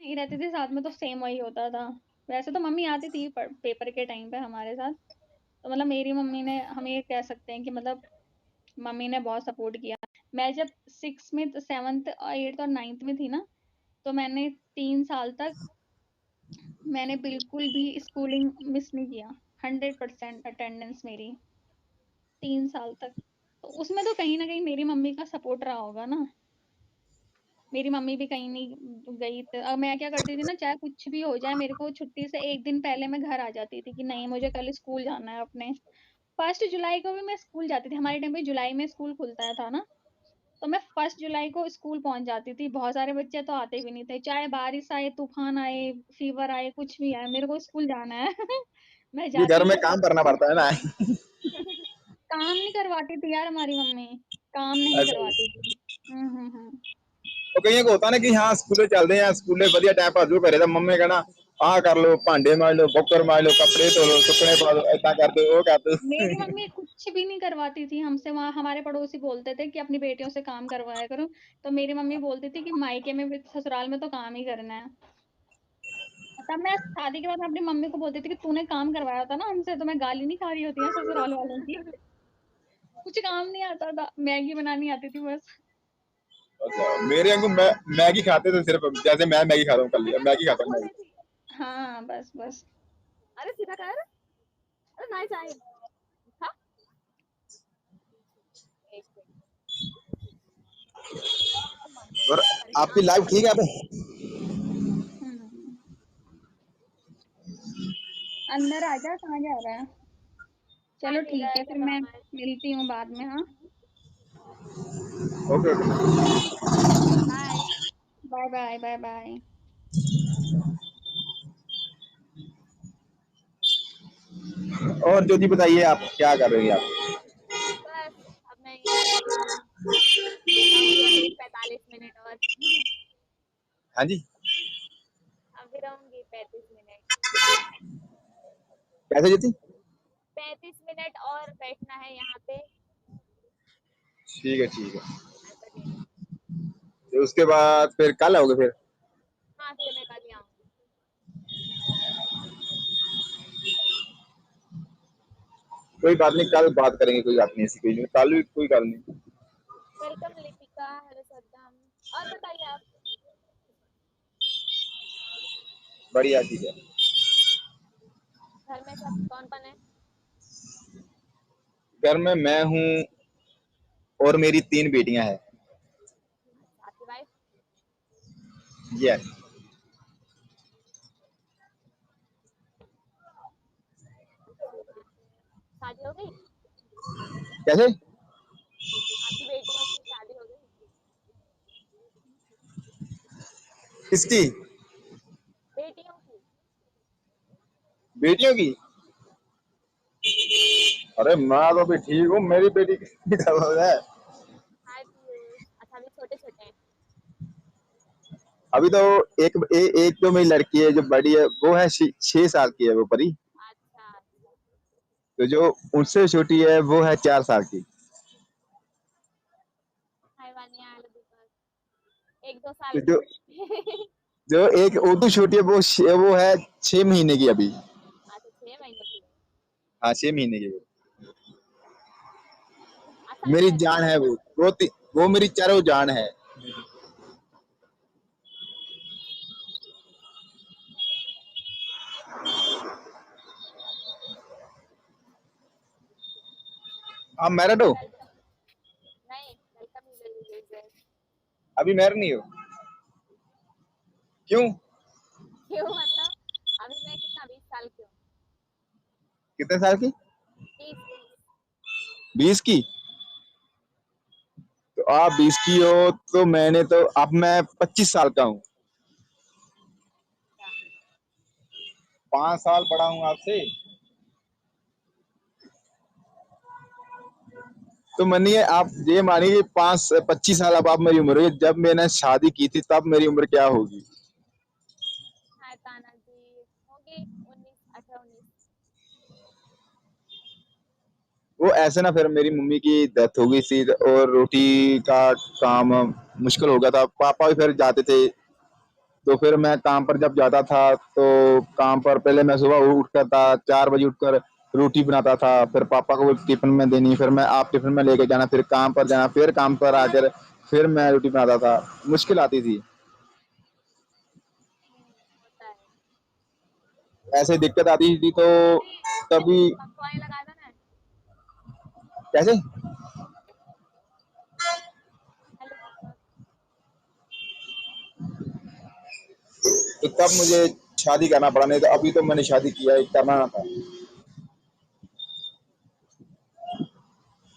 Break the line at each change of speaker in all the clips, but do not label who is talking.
नहीं रहती थी साथ में तो सेम वही होता था। वैसे तो मम्मी आती थी पेपर के टाइम पे हमारे साथ। तो मतलब मेरी मम्मी ने, हम ये कह सकते हैं कि मतलब मम्मी ने बहुत सपोर्ट किया। मैं जब 6 में 7th 8th और 9th में थी ना, तो मैंने 3 साल तक मैंने बिल्कुल भी स्कूलिंग मिस नहीं किया। 100% अटेंडेंस मेरी 3 साल तक। तो उसमें तो कहीं ना कहीं मेरी मम्मी का सपोर्ट रहा होगा ना। मेरी मम्मी भी कहीं नहीं गई। तो अब मैं क्या करती थी ना, चाहे कुछ भी हो जाए, मेरे को छुट्टी से एक दिन पहले मैं घर आ जाती थी कि नहीं मुझे कल स्कूल जाना है अपने। 1 जुलाई को भी मैं स्कूल जाती थी। हमारे टाइम पे जुलाई में स्कूल खुलता था ना, तो मैं 1 जुलाई को स्कूल पहुंच जाती थी। बहुत सारे बच्चे तो आते भी नहीं थे, चाहे बारिश आए, तूफान आए, फीवर आए, कुछ भी आए, मेरे को स्कूल जाना है। मैं
ये घर
जाती
में
थी
काम
सब।
करना पड़ता है ना।
काम नहीं करवाती थी यार हमारी मम्मी। काम नहीं
अच्छा,
करवाती थी। हम्म।
तो कई को होता ना कि हाँ स्कूले चलते हैं, स्कूले बढ़िया टाइम पास जो करे तो मम्मी कहना आ कर लो, भांडे मार लो, बॉकर मार लो, कपड़े धो लो, सुकने पा दो, ऐसा कर दो, वो कर दो।
मेरी मम्मी कुछ भी नहीं करवाती थी हमसे। वहाँ हमारे पड़ोसी बोलते थे कि अपनी बेटियों से काम करवाया करो। तो मेरी मम्मी बोलती थी कि मायके में भी, ससुराल में तो काम ही करना है। तब मैं शादी के बाद अपनी मम्मी को बोलती थी कि तूने काम करवाया था ना हमसे, तो मैं गाली नहीं खा रही होती है ससुराल वालों की। कुछ काम नहीं आता था, मैगी बनानी आती थी बस।
अच्छा, मेरे अंकु मैगी खाते थे सिर्फ, जैसे मैं मैगी खाता हूँ, कर लिया मैगी खाता हूँ।
हाँ बस बस।
अरे सीधा कर। अरे नहीं चाहिए। हाँ एक
और आपकी
परेशान
लाइफ
कर
ठीक है
दिया।
अभी?
हम्म। अंदर आ जा, कहाँ जा रहा है? चलो
पानी
ठीक है,
इधर
फिर मैं
हमारे।
मिलती हूँ बाद में। हाँ,
okay okay.
Bye.
Bye bye bye bye.
और ज्योति बताइए, आप क्या कर रही हैं आप?
बस अब मैं यहीं बैठी हूँ। रहूंगी अभी 45 मिनट और।
हाँ जी।
अभी रहूंगी 35 मिनट।
कैसे ज्योति?
35 मिनट और बैठना है यहाँ पे।
ठीक है ठीक है।
ऐसा डेली।
तो उसके बाद फिर कल आओगे फिर?
हाँ फिर मैं कल ही आऊंगी।
कोई बात नहीं, कल बात करेंगे, कोई बात नहीं, ऐसी कोई नहीं, कल भी कोई बात नहीं।
Welcome Lipika, hello Saddam. और बताइए आप।
बढ़िया चीज है।
घर में सब कौन कौन है?
घर में मैं हूँ और मेरी 3 बेटियां हैं।
अच्छा आपकी वाइफ?
यस।
शादी हो गई?
कैसे?
आपकी बेटियों की शादी हो गई?
किसकी?
बेटियों की।
बेटियों की? अरे मैं तो अभी ठीक हूँ, मेरी बेटी की खबर है।
हाय पीयूष। अच्छा अभी छोटे छोटे हैं।
अभी तो एक तो मेरी लड़की है जो बड़ी है, वो है 6 साल की है, वो परी।
अच्छा अच्छा।
तो जो उनसे छोटी है वो है 4 साल की।
हाय वानिया, हेलो दीपक। 1-2 साल
तो
के।
जो एक उर्दू छोटी है वो है 6 महीने की अभी।
अच्छा 6 महीने की है।
हाँ 6 महीने की।
आसान
मेरी
है
जान
बच्चे।
है वो मेरी चारों जान है। आप मैरिड हो?
वेलकम। नहीं वेलकम यूजर।
अभी मैरिड नहीं हो? क्यों?
क्यों मतलब? अभी मैं कितना 20 साल की हूँ।
कितने साल की?
30-30।
20 की? तो आप 20 की हो तो मैंने तो अब मैं 25 साल का हूँ।
अच्छा
5 साल बड़ा हूँ आपसे। तो मानिए, आप ये मानिए 25 साल अब आप मेरी उम्र है, जब मैंने शादी की थी तब मेरी उम्र क्या होगी?
हाय ताना जी। होगी 19, 18, 19।
वो ऐसे ना, फिर मेरी मम्मी की डेथ हो गई थी और रोटी का काम मुश्किल हो गया था, पापा भी फिर जाते थे तो फिर मैं काम पर जब जाता था तो काम पर पहले मैं सुबह उठता था 4 बजे उठकर रोटी बनाता था, फिर पापा को वो टिफ़िन में देनी, फिर मैं आप टिफ़िन में लेके जाना, फिर काम पर जाना, फिर काम पर आकर फिर मैं रोटी बनाता था। मुश्किल आती थी।
होता है।
ऐसे दिक्कत आती थी तो
अरे
तभी
पकवान लगा था ना।
कैसे?
हेलो।
तो तब मुझे शादी करना पड़ा, नहीं तो अभी तो मैंने शादी किया है, करना ना था।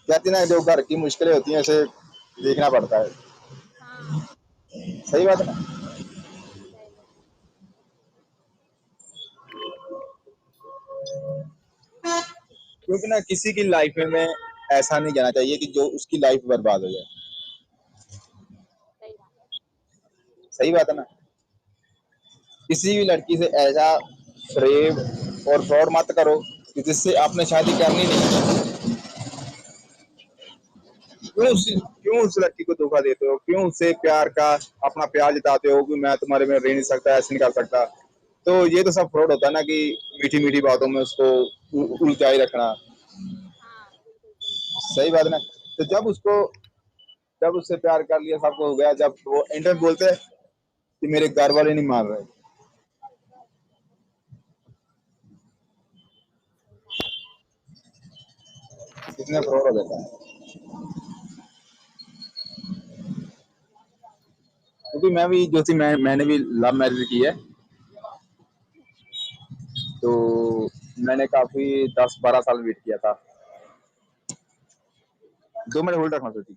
कहते ना जो घर की मुश्किलें होती हैं ऐसे देखना पड़ता है।
हाँ
सही बात है ना?
सही है।
क्योंकि ना किसी की लाइफ में ऐसा नहीं जाना चाहिए कि जो उसकी लाइफ बर्बाद हो जाए।
सही बात है।
सही बात है ना? किसी भी लड़की से ऐसा फ्रेब और फ्रॉड मत करो कि जिससे आपने शादी करनी नहीं। क्यों उस लड़की को धोखा देते हो? क्यों उससे प्यार का अपना प्यार जताते हो कि मैं तुम्हारे में रह नहीं सकता, ऐसे नहीं कर सकता? तो ये तो सब फ्रॉड होता है ना कि मीठी मीठी बातों में उसको उलझाए रखना।
हाँ बिल्कुल सही।
सही बात है ना? तो जब उससे प्यार कर लिया, सब हो गया, जब वो एंड में बोलते हैं कि मेरे घर वाले नहीं मान रहे, कितने फ्रॉड हो जाता है। क्योंकि मैं भी जो थी मैंने भी लव मैरिज की है, तो मैंने काफी 10-12 साल वेट किया था। 2 मिनट होल्ड रखना सोची।